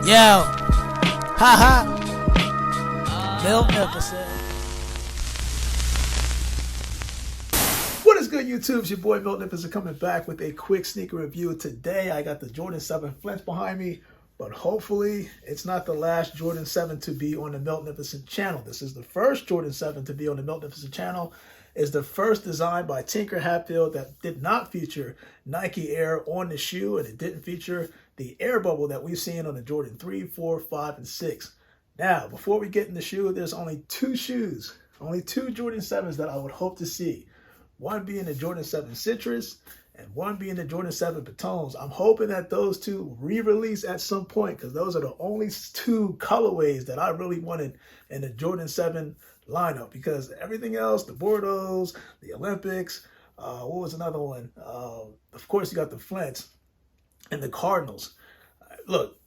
Yo, haha, magnificent. What is good, YouTube? It's your boy Magnificent coming back with a quick sneaker review. Today, I got the Jordan 7 Flint behind me, but hopefully, it's not the last Jordan 7 to be on the Magnificent channel. This is the first Jordan 7 to be on the Magnificent channel. It's the first design by Tinker Hatfield that did not feature Nike Air on the shoe, and it didn't feature the air bubble that we've seen on the Jordan 3, 4, 5, and 6. Now, before we get in the shoe, there's only two shoes, only two Jordan 7s that I would hope to see. One being the Jordan 7 Citrus and one being the Jordan 7 Batones. I'm hoping that those two re-release at some point because those are the only two colorways that I really wanted in the Jordan 7 lineup, because everything else, the Bordeaux, the Olympics, what was another one? Of course, you got the Flints and the Cardinals. Look,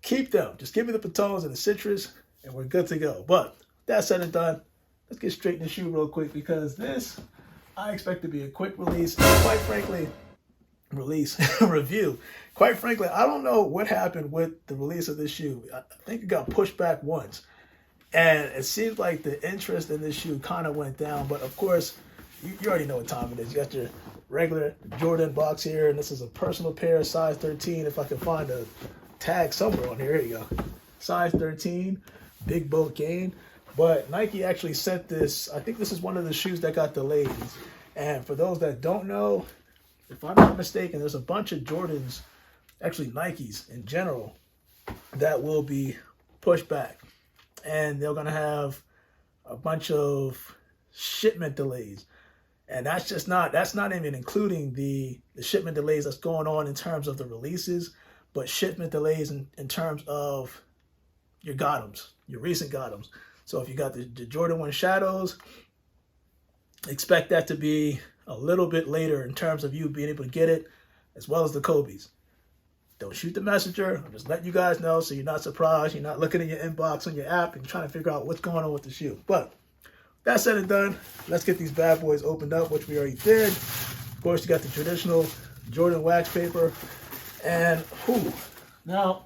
keep them. Just give me the Batones and the Citrus, and we're good to go. But that said and done, let's get straight in the shoe real quick, because this, I expect to be a quick release. Quite frankly, review. Quite frankly, I don't know what happened with the release of this shoe. I think it got pushed back once. And it seems like the interest in this shoe kind of went down. But of course, you already know what time it is. You got your regular Jordan box here, and this is a personal pair, size 13. If I can find a tag somewhere on here, here you go. Size 13, big boat gain. But Nike actually sent this, I think this is one of the shoes that got delayed. And for those that don't know, if I'm not mistaken, there's a bunch of Jordans, actually Nikes in general, that will be pushed back. And they're going to have a bunch of shipment delays. And that's not even including the shipment delays that's going on in terms of the releases, but shipment delays in terms of your Gothams, your recent Gothams. So if you got the Jordan 1 Shadows, expect that to be a little bit later in terms of you being able to get it, as well as the Kobe's. Don't shoot the messenger. I'm just letting you guys know so you're not surprised. You're not looking in your inbox on your app and trying to figure out what's going on with the shoe. But that said and done, let's get these bad boys opened up, which we already did. Of course, you got the traditional Jordan wax paper. And, whew, now,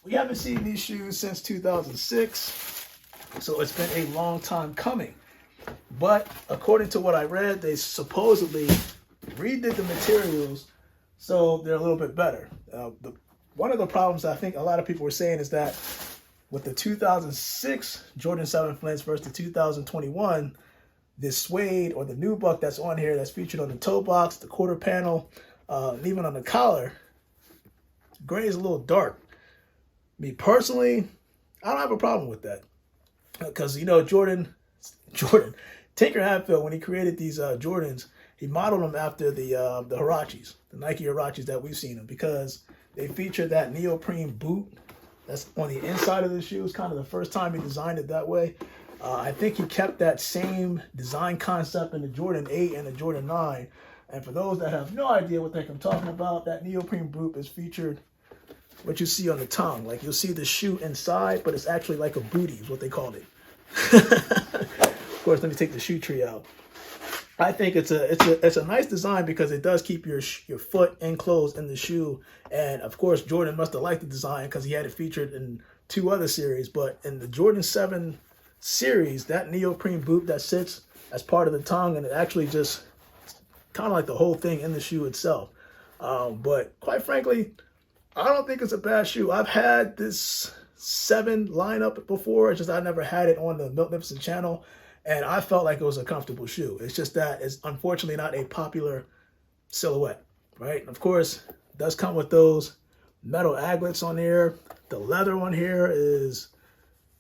we haven't seen these shoes since 2006, so it's been a long time coming. But according to what I read, they supposedly redid the materials so they're a little bit better. One of the problems I think a lot of people were saying is that with the 2006 Jordan 7 Flints versus the 2021, this suede or the nubuck that's on here, that's featured on the toe box, the quarter panel, and even on the collar, gray is a little dark. Me personally, I don't have a problem with that, because you know Jordan, Tinker Hatfield, when he created these Jordans, he modeled them after the Huaraches, the Nike Huaraches that we've seen them, because they feature that neoprene boot that's on the inside of the shoe. It's kind of the first time he designed it that way. I think he kept that same design concept in the Jordan 8 and the Jordan 9. And for those that have no idea what the heck I'm talking about, that neoprene boot is featured, what you see on the tongue. Like, you'll see the shoe inside, but it's actually like a booty is what they called it. Of course, let me take the shoe tree out. I think it's a nice design because it does keep your foot enclosed in the shoe. And of course, Jordan must have liked the design because he had it featured in two other series. But in the Jordan 7 series, that neoprene boot that sits as part of the tongue, and it actually just kind of like the whole thing in the shoe itself. But quite frankly, I don't think it's a bad shoe. I've had this 7 lineup before. It's just I never had it on the Magnificent channel. And I felt like it was a comfortable shoe. It's just that it's unfortunately not a popular silhouette, right? Of course, it does come with those metal aglets on here. The leather on here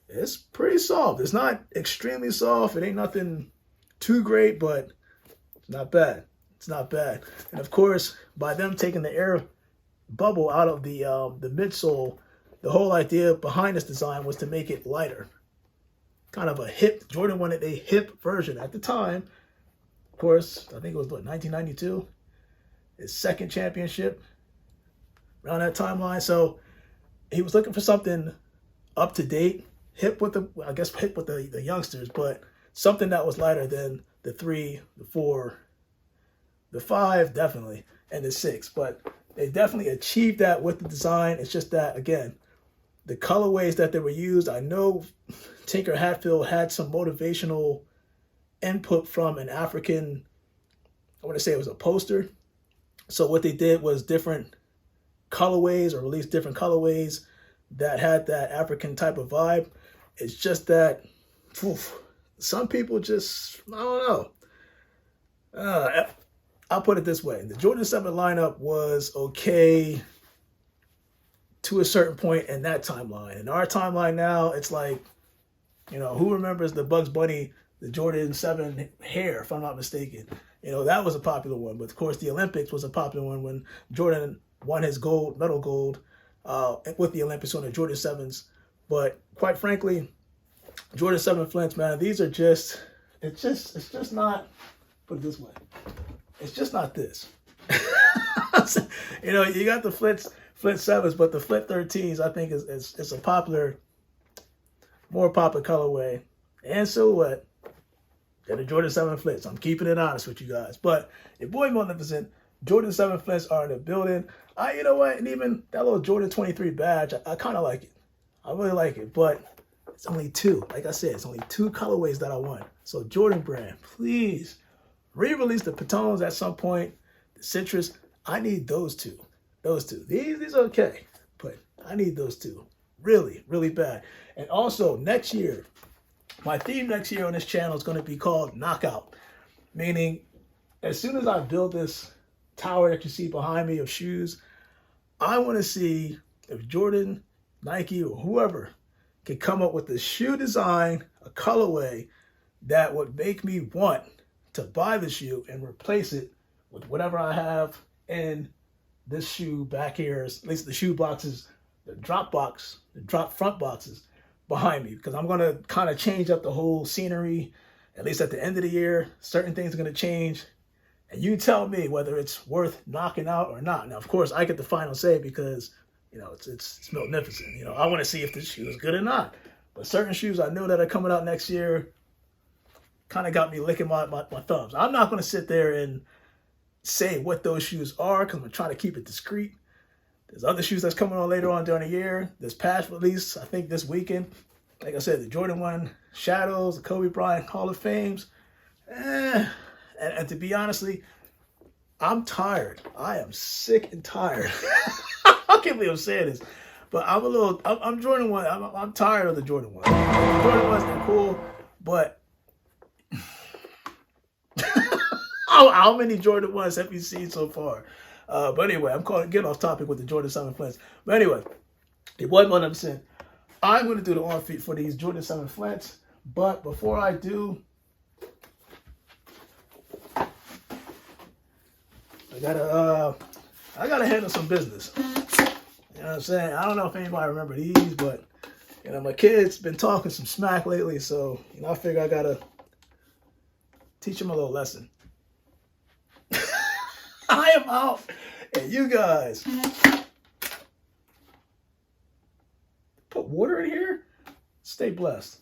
it's pretty soft. It's not extremely soft. It ain't nothing too great, but it's not bad. It's not bad. And of course, by them taking the air bubble out of the midsole, the whole idea behind this design was to make it lighter. Kind of a hip, Jordan wanted a hip version at the time. Of course, I think it was, what, 1992? His second championship, around that timeline. So he was looking for something up to date, hip with the youngsters, but something that was lighter than the 3, the 4, the 5, definitely, and the 6. But they definitely achieved that with the design. It's just that, again, the colorways that they were used. I know Tinker Hatfield had some motivational input from an African, I want to say it was a poster. So what they did was different colorways, or released different colorways that had that African type of vibe. It's just that some people just, I don't know. I'll put it this way. The Jordan 7 lineup was okay to a certain point in that timeline. In our timeline now, it's like, who remembers the Bugs Bunny, the Jordan 7 hair, if I'm not mistaken? That was a popular one. But of course, the Olympics was a popular one when Jordan won his medal gold with the Olympics on the Jordan 7s. But quite frankly, Jordan 7 Flints, man, these are just, it's just not, put it this way, it's just not this. You got the Flint 7s, but the Flint 13s, I think, is a more popular colorway and silhouette than the Jordan 7 Flints. I'm keeping it honest with you guys. But your boy Magnificent, Jordan 7 Flints are in the building. You know what? And even that little Jordan 23 badge, I kind of like it. I really like it. But it's only two. Like I said, it's only two colorways that I want. So Jordan brand, please re-release the Patones at some point. The Citrus, I need those two. Those two. These are okay. But I need those two. Really, really bad. And also, next year, my theme next year on this channel is going to be called Knockout. Meaning, as soon as I build this tower that you see behind me of shoes, I want to see if Jordan, Nike, or whoever can come up with a shoe design, a colorway that would make me want to buy the shoe and replace it with whatever I have in this shoe back here, at least the shoe boxes, the drop front boxes behind me, because I'm going to kind of change up the whole scenery, at least at the end of the year. Certain things are going to change, and you tell me whether it's worth knocking out or not. Now, of course, I get the final say because, it's magnificent. I want to see if this shoe is good or not. But certain shoes I know that are coming out next year kind of got me licking my thumbs. I'm not going to sit there and say what those shoes are because I'm trying to keep it discreet. There's other shoes that's coming on later on during the year. This past release, I think this weekend, like I said, the Jordan 1 Shadows, the Kobe Bryant Hall of Fames. And to be honestly, I'm tired. I am sick and tired. I can't believe I'm saying this. But I'm Jordan 1. I'm tired of the Jordan 1. The Jordan 1s, they're cool, but how many Jordan 1s have you seen so far? But anyway, I'm getting off topic with the Jordan 7 Flints. But anyway, it was 100%. I'm going to do the on feet for these Jordan 7 Flints. But before I do, I gotta handle some business. You know what I'm saying? I don't know if anybody remember these, but my kid's been talking some smack lately, so I figure I gotta teach him a little lesson. I am out, and you guys put water in here. Stay blessed.